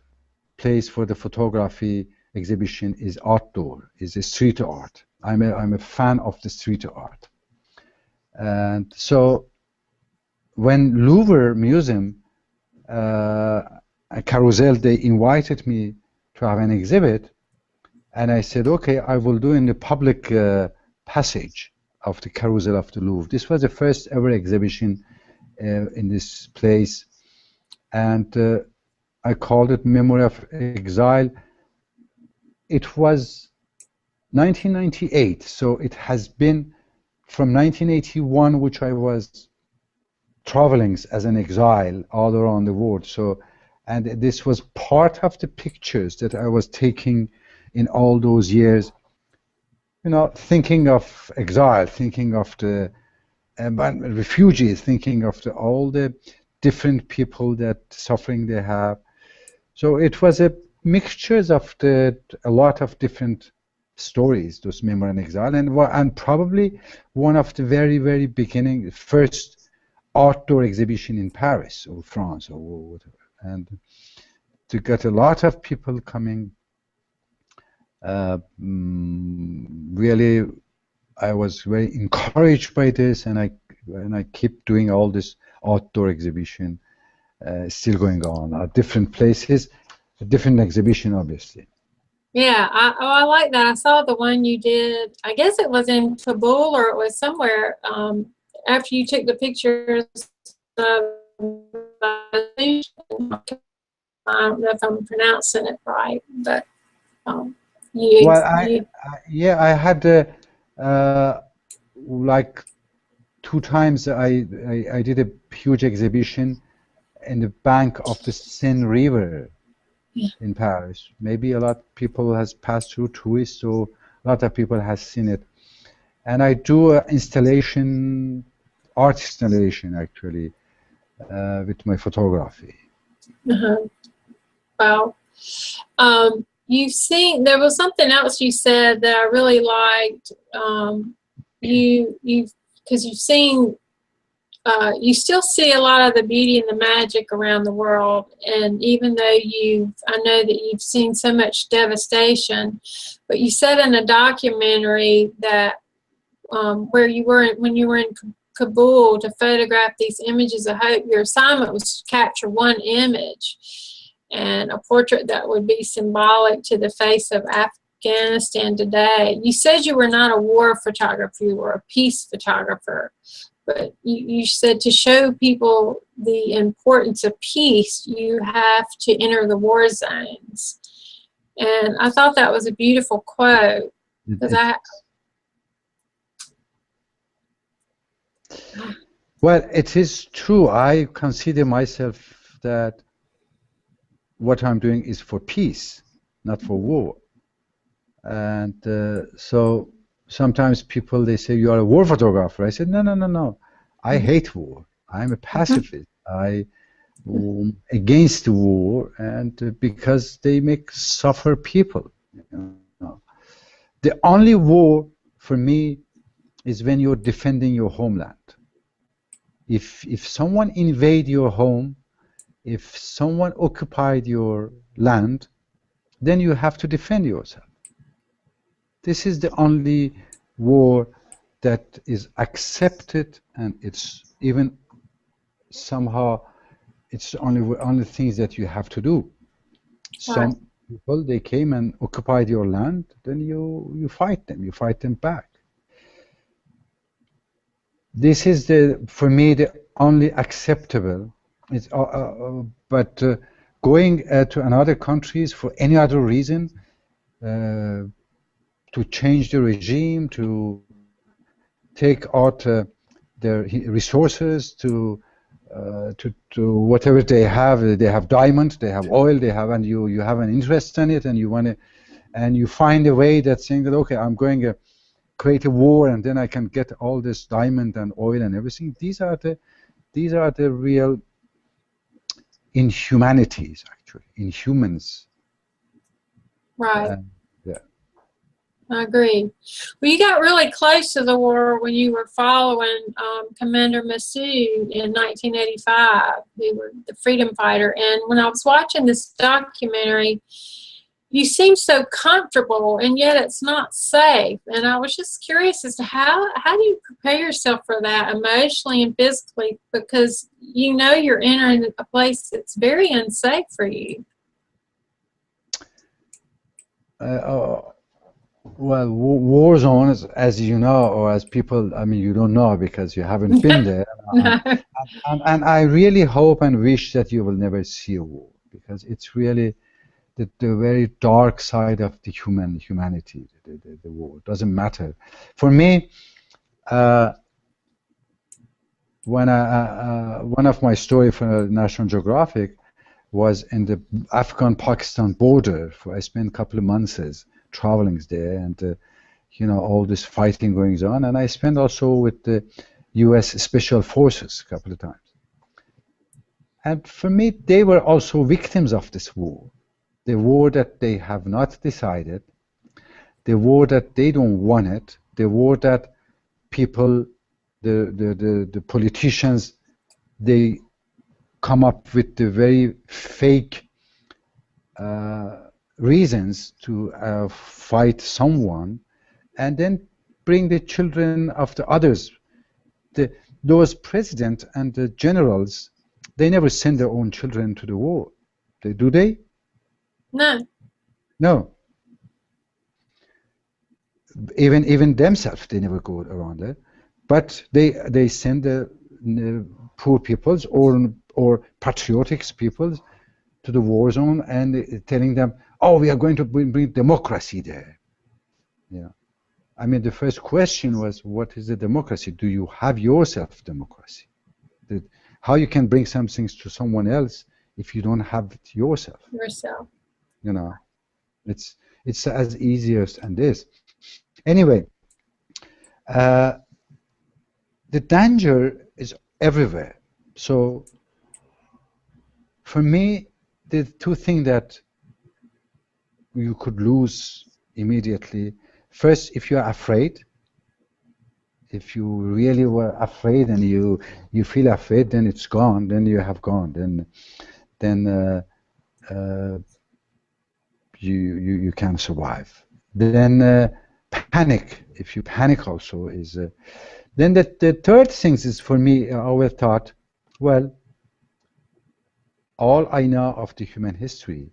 place for the photography exhibition is outdoor, is the street art. I'm a fan of the street art. And so when Louvre Museum, a carousel, they invited me to have an exhibit, and I said, okay, I will do in the public passage of the carousel of the Louvre. This was the first ever exhibition in this place, and I called it Memory of Exile. It was 1998, so it has been from 1981, which I was traveling as an exile all around the world. So, and this was part of the pictures that I was taking in all those years, you know, thinking of exile, thinking of the refugees, thinking of all the different people that suffering they have. So it was a mixtures of a lot of different stories, those Memory and Exile, and probably one of the very, very beginning, first outdoor exhibition in Paris or France or whatever. And to get a lot of people coming. Really, I was very encouraged by this, and I keep doing all this outdoor exhibition, still going on at different places, a different exhibition, obviously. Yeah, I like that. I saw the one you did. I guess it was in Kabul or it was somewhere. After you took the pictures of, I don't know if I'm pronouncing it right, but. Well, I had like 2 times I did a huge exhibition in the bank of the Seine River Yeah. in Paris. Maybe a lot of people has passed through, tourists, so a lot of people has seen it. And I do installation, art installation actually, with my photography. Uh-huh. Wow. You've seen, there was something else you said that I really liked. Because you've seen, you still see a lot of the beauty and the magic around the world. And even though I know that you've seen so much devastation, but you said in a documentary that where you were, when you were in Kabul to photograph these images of hope, your assignment was to capture one image and a portrait that would be symbolic to the face of Afghanistan today. You said you were not a war photographer, you were a peace photographer. But you said to show people the importance of peace, you have to enter the war zones. And I thought that was a beautiful quote. Because well, it is true. I consider myself that what I'm doing is for peace, not for war. And so sometimes people, they say, you are a war photographer. I said, no, no, no, no. I hate war. I'm a pacifist. I against war, and because they make suffer people. You know. The only war for me is when you're defending your homeland. If someone invade your home, if someone occupied your land, then you have to defend yourself. This is the only war that is accepted, and it's even somehow it's the only things that you have to do. Some people, they came and occupied your land, then you fight them back. This is for me the only acceptable. It's but going to another countries for any other reason, to change the regime, to take out their resources, to whatever they have diamonds, they have oil, they have, and you have an interest in it, and you want to, and you find a way that saying that, okay, I'm going to create a war, and then I can get all this diamond and oil and everything. These are the real inhumanities, actually, inhumans. Right. Yeah. I agree. Well, you got really close to the war when you were following Commander Massoud in 1985. He was the freedom fighter. And when I was watching this documentary, you seem so comfortable, and yet it's not safe. And I was just curious as to how do you prepare yourself for that emotionally and physically, because you know you're entering a place that's very unsafe for you. Well, war zones, as you know, or as people, I mean, you don't know because you haven't been there. No. And I really hope and wish that you will never see a war, because it's really the very dark side of the humanity, the war. It doesn't matter. For me, when one of my story for National Geographic was in the Afghan-Pakistan border. I spent a couple of months traveling there, and you know, all this fighting going on. And I spent also with the U.S. Special Forces a couple of times. And for me, they were also victims of this war. The war that they have not decided, the war that they don't want it, the war that people, the politicians, they come up with the very fake reasons to fight someone, and then bring the children of the others. Those presidents and the generals, they never send their own children to the war. Do they? No. No. Even themselves, they never go around there. But they send the poor peoples or patriotic peoples to the war zone, and telling them, oh, we are going to bring democracy there. Yeah. I mean, the first question was, what is the democracy? Do you have yourself democracy? how you can bring some things to someone else if you don't have it yourself? You know, it's as easy as this. Anyway, the danger is everywhere. So for me, the two things that you could lose immediately. First, if you're afraid, if you really were afraid and you feel afraid, then it's gone. Then you have gone. Then you can't survive. Then panic. If you panic, also is. Then the third thing is, for me, I always thought, well, all I know of the human history,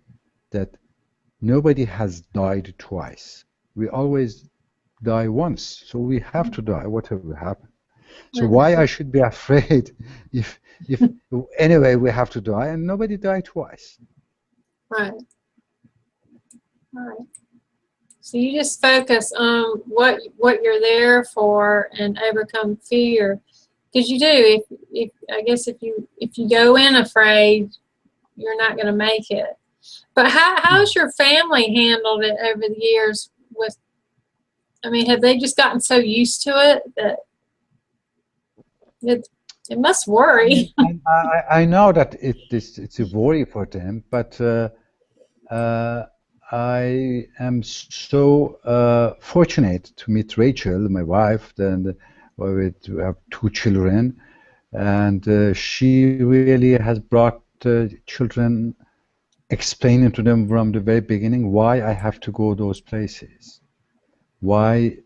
that nobody has died twice. We always die once, so we have to die, whatever happens. So why I should be afraid if anyway we have to die, and nobody died twice. Right. Right. So you just focus on what you're there for and overcome fear, because you do. If I guess if you go in afraid, you're not going to make it. But how's your family handled it over the years? I mean, have they just gotten so used to it that it must worry? I know that it's a worry for them, but I am so fortunate to meet Rachel, my wife, and we have 2 children, and she really has brought children, explaining to them from the very beginning why I have to go those places, why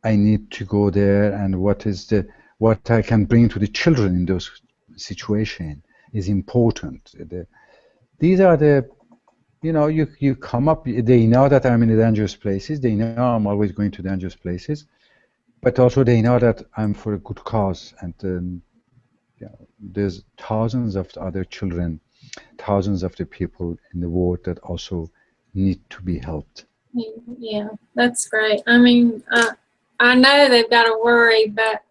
I need to go there, and what I can bring to the children in those situations is important. These are the, you come up, they know that I'm in the dangerous places, they know I'm always going to dangerous places, but also they know that I'm for a good cause, and there's thousands of other children, thousands of the people in the world that also need to be helped. Yeah, that's great. I mean, I know they've got to worry, but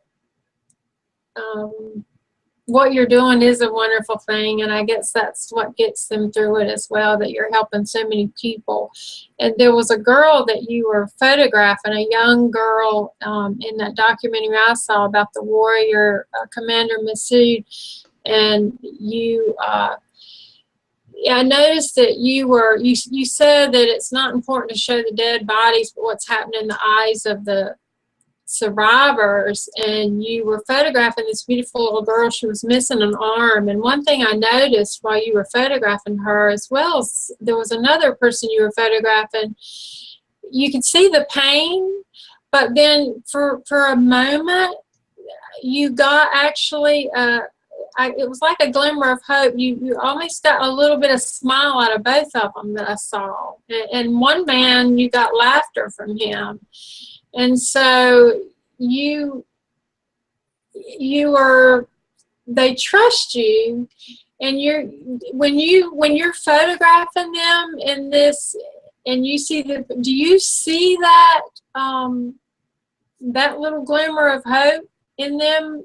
what you're doing is a wonderful thing, and I guess that's what gets them through it as well, that you're helping so many people. And there was a girl that you were photographing, a young girl, in that documentary I saw about the warrior, Commander Masood, and you I noticed that you said that it's not important to show the dead bodies, but what's happening in the eyes of the survivors. And you were photographing this beautiful little girl. She was missing an arm. And one thing I noticed while you were photographing her, as well as there was another person you were photographing, you could see the pain, but then for a moment, you got actually it was like a glimmer of hope. You almost got a little bit of smile out of both of them that I saw. And one man, you got laughter from him. And so they trust you, and when you're photographing them in this, and you see do you see that that little glimmer of hope in them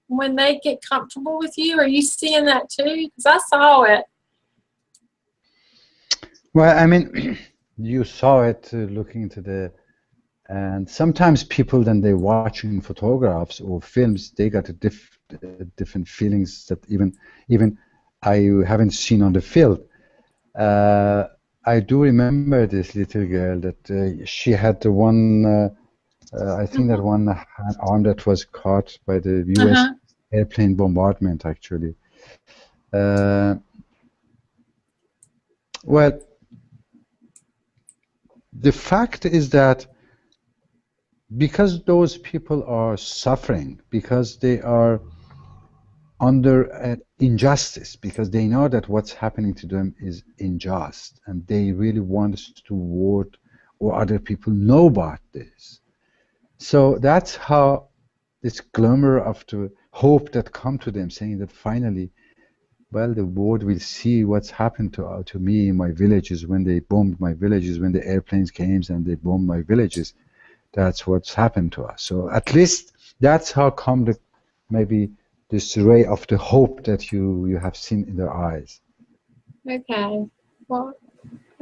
when they get comfortable with you? Are you seeing that too? Because I saw it. Well, I mean, you saw it looking into and sometimes people, then they're watching photographs or films, they got different feelings that even I haven't seen on the field. I do remember this little girl that she had the one, I think that one arm that was caught by the U.S. airplane bombardment, actually. Well, the fact is that because those people are suffering, because they are under injustice, because they know that what's happening to them is unjust, and they really want us to work or other people know about this. So that's how this glimmer of the hope that come to them, saying that finally, well, the world will see what's happened to me in my villages when they bombed my villages, when the airplanes came and they bombed my villages. That's what's happened to us. So at least that's how come maybe this ray of the hope that you have seen in their eyes. Okay. Well,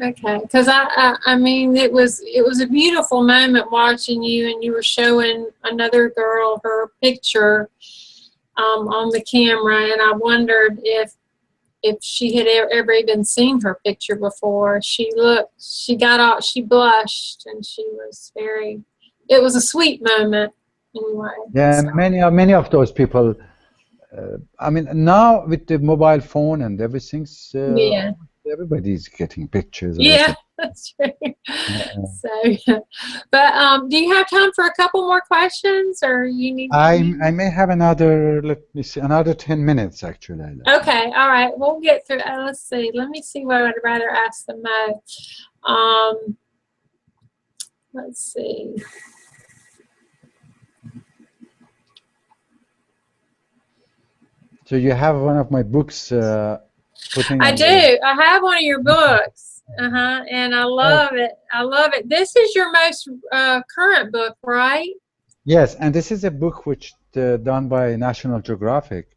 okay. Because I mean, it was a beautiful moment watching you, and you were showing another girl her picture on the camera, and I wondered if she had ever even seen her picture before. She got out, she blushed, and she was it was a sweet moment anyway. Yeah, So. many of those people. I mean, now with the mobile phone and everything, Yeah. everybody's getting pictures. Yeah, that's true. So, but do you have time for a couple more questions, or you need? I may have another. Let me see, another 10 minutes actually. Okay, all right. We'll get through. Let's see. Let me see what I'd rather ask the most. Let's see. So you have one of my books. I do. I have one of your books. And I love it. I love it. This is your most current book, right? Yes, and this is a book which done by National Geographic.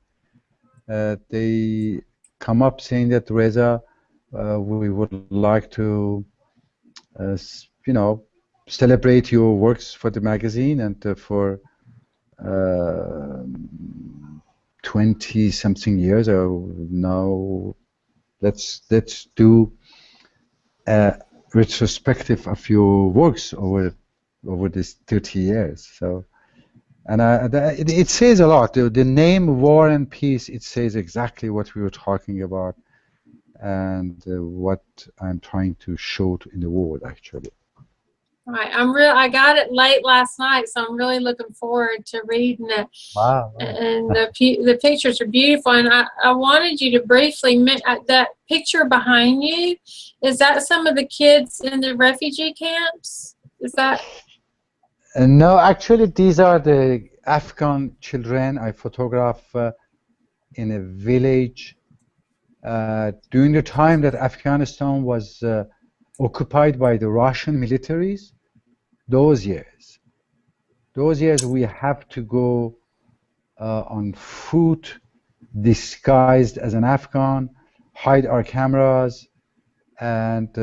They come up saying that, Reza, we would like to, you know, celebrate your works for the magazine and for 20-something years. Now, let's do a retrospective of your works over this 30 years. So, and it says a lot. The name War and Peace, it says exactly what we were talking about and what I'm trying to show in the world, actually. Right. I got it late last night, so I'm really looking forward to reading it. Wow. And the pictures are beautiful. And I wanted you to briefly that picture behind you. Is that some of the kids in the refugee camps? Is that? No, actually, these are the Afghan children I photograph in a village during the time that Afghanistan was occupied by the Russian militaries. Those years we have to go on foot, disguised as an Afghan, hide our cameras, and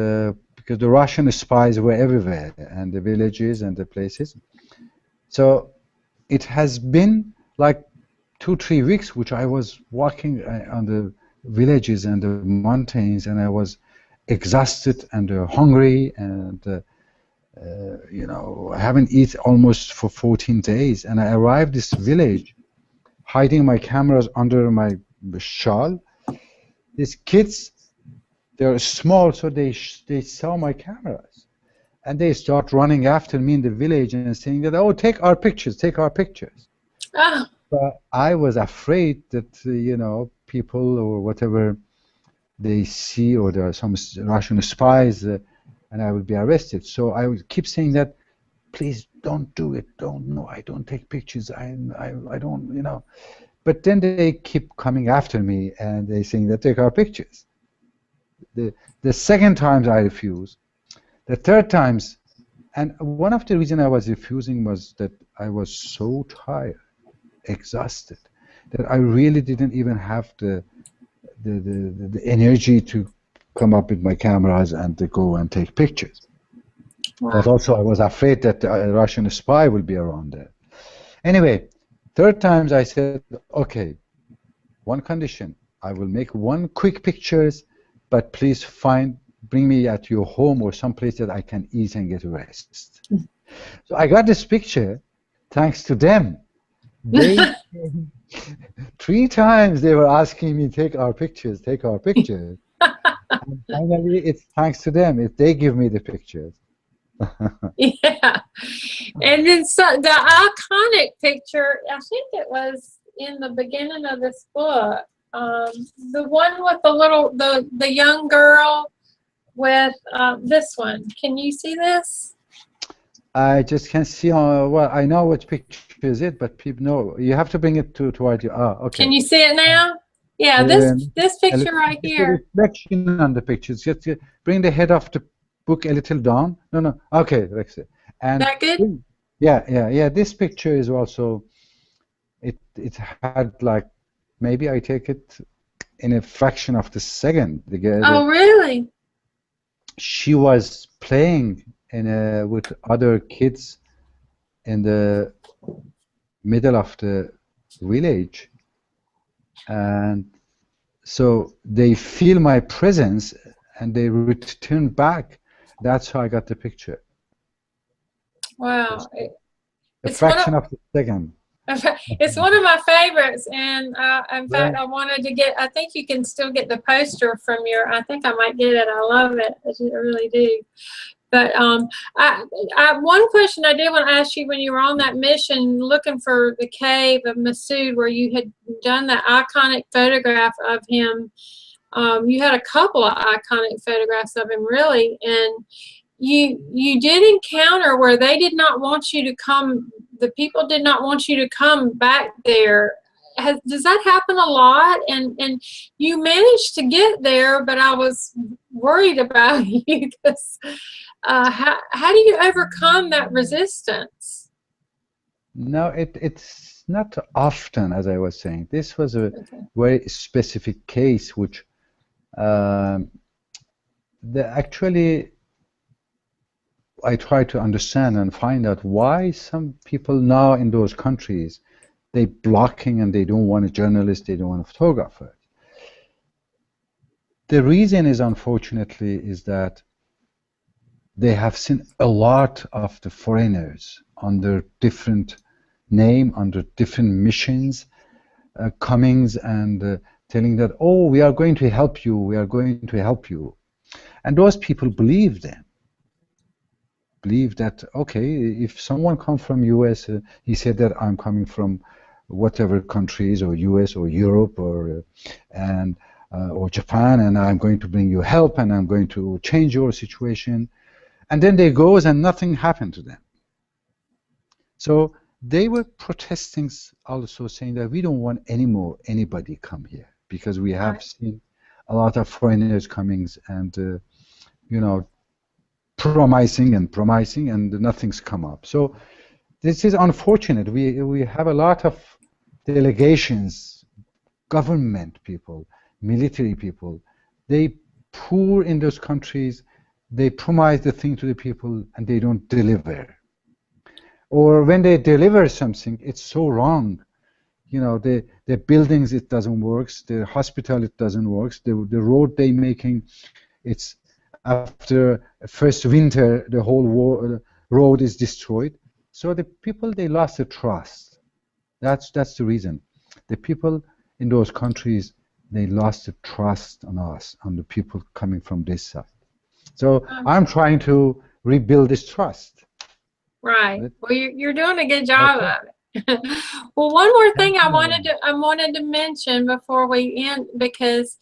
because the Russian spies were everywhere, and the villages and the places. So it has been like 2-3 weeks which I was walking on the villages and the mountains, and I was exhausted and hungry, and you know, I haven't eaten almost for 14 days, and I arrived this village hiding my cameras under my shawl. These kids, they're small, so they saw my cameras, and they start running after me in the village and saying that, oh, take our pictures, take our pictures. Oh. But I was afraid that you know, people or whatever they see, or there are some Russian spies, and I would be arrested. So I would keep saying that, please don't do it. No, I don't take pictures. I don't, you know. But then they keep coming after me, and they saying that take our pictures. The second times I refuse. The third times, and one of the reasons I was refusing was that I was so tired, exhausted, that I really didn't even have the energy to come up with my cameras and to go and take pictures. Wow. But also I was afraid that a Russian spy will be around there. Anyway, third times I said, okay, one condition, I will make one quick pictures, but please bring me at your home or someplace that I can eat and get rest. So I got this picture thanks to them. They 3 times they were asking me, take our pictures, take our pictures. And finally, it's thanks to them if they give me the pictures. Yeah. And then the iconic picture, I think it was in the beginning of this book, the one with the young girl with this one. Can you see this? I just can't see. Well, I know what picture is it, but people know. You have to bring it toward you. Ah, okay. Can you see it now? Yeah, this picture right here. Reflection on the pictures. Just bring the head of the book a little down. No. Okay, that's it. And that good? Yeah. This picture is also. It had like maybe I take it in a fraction of the second. Oh, really? She was playing with other kids in the middle of the village, and so they feel my presence and they return back. That's how I got the picture. Wow. A fraction of the second. It's one of my favorites, and in fact, Yeah. I wanted to get, I think you can still get the poster from I think I might get it. I love it. I really do. But one question I did want to ask you, when you were on that mission looking for the cave of Masood, where you had done that iconic photograph of him, you had a couple of iconic photographs of him, really, and you did encounter where they did not want you to come, the people did not want you to come back there. Does that happen a lot? And you managed to get there, but I was worried about you because how do you overcome that resistance? No, it's not often, as I was saying. This was a very specific case, which actually I try to understand and find out why some people now in those countries, they blocking and they don't want a journalist, they don't want a photographer. The reason is, unfortunately, is that they have seen a lot of the foreigners under different name, under different missions, comings and telling that, oh, we are going to help you, we are going to help you. And those people believe them. Believe that, okay, if someone comes from US, he said that I'm coming from whatever countries, or US or Europe or Japan, and I'm going to bring you help and I'm going to change your situation. And then they goes and nothing happened to them. So they were protesting also, saying that we don't want anybody come here, because we have seen a lot of foreigners coming and you know, promising and nothing's come up. So this is unfortunate. We have a lot of delegations, government people, military people. They pour in those countries, they promise the thing to the people and they don't deliver. Or when they deliver something, it's so wrong. You know, the buildings, it doesn't work. The hospital, it doesn't work. The road they making, it's after first winter, the whole road is destroyed. So the people, they lost the trust. That's the reason. The people in those countries, they lost the trust on us, on the people coming from this side. So I'm trying to rebuild this trust. Right. Well, you're doing a good job of it. Well, one more thing I wanted to mention before we end, because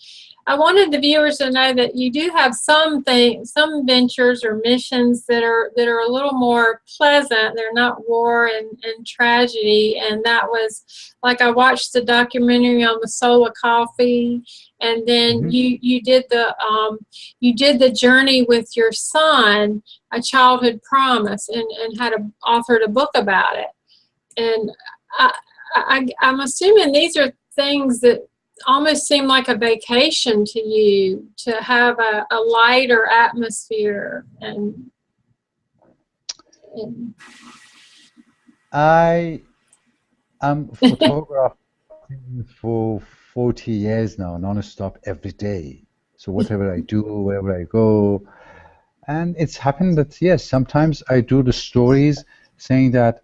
I wanted the viewers to know that you do have some ventures or missions that are a little more pleasant. They're not war and tragedy. And that was, like, I watched the documentary on the soul of coffee, and then you did the journey with your son, A Childhood Promise, and had authored a book about it. And I'm assuming these are things that almost seem like a vacation to you, to have a lighter atmosphere. And I am photographing for 40 years now, non-stop, every day. So whatever I do, wherever I go, and it's happened that, yes, sometimes I do the stories saying that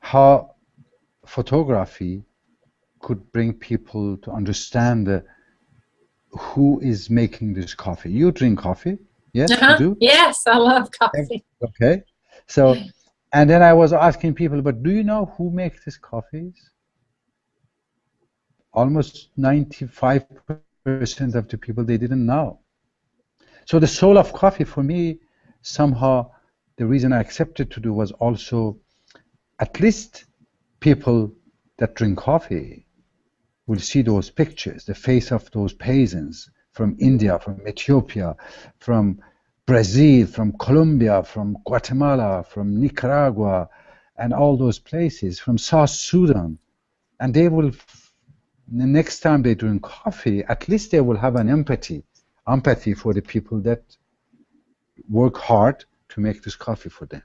how photography could bring people to understand who is making this coffee. You drink coffee? Yes, you do? Yes, I love coffee. Okay. So, and then I was asking people, but do you know who makes these coffees? Almost 95% of the people, they didn't know. So the soul of coffee, for me, somehow, the reason I accepted to do was also, at least people that drink coffee will see those pictures, the face of those peasants from India, from Ethiopia, from Brazil, from Colombia, from Guatemala, from Nicaragua, and all those places, from South Sudan. And they will the next time they drink coffee, at least they will have an empathy for the people that work hard to make this coffee for them.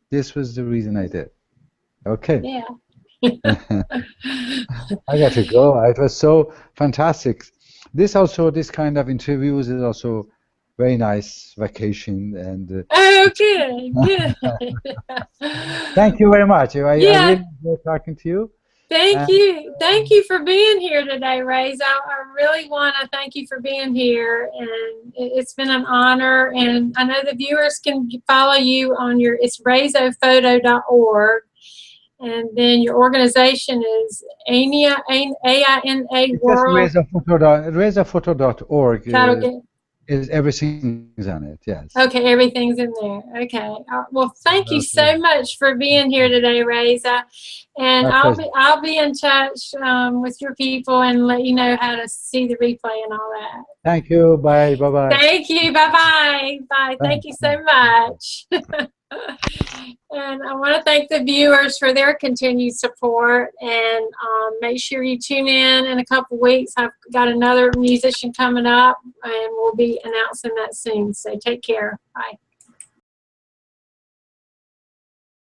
This was the reason I did. Okay. Yeah. I got to go. It was so fantastic. This kind of interviews is also very nice vacation and Oh, good, good. thank you very much. I Yeah. really enjoyed talking to you. Thank you. Thank you for being here today, Reza. I really want to thank you for being here, and it's been an honor. And I know the viewers can follow you on it's rezaphoto.org. And then your organization is AINA World. RezaPhoto.org is everything's on it. Yes. Okay, everything's in there. Okay. Well, thank you so much for being here today, Reza. And I'll be in touch with your people and let you know how to see the replay and all that. Thank you. Bye. Bye. Bye. Thank you. Bye. Bye. Bye. Thank you so much. And I want to thank the viewers for their continued support, and make sure you tune in a couple weeks. I've got another musician coming up, and we'll be announcing that soon. So take care. Bye.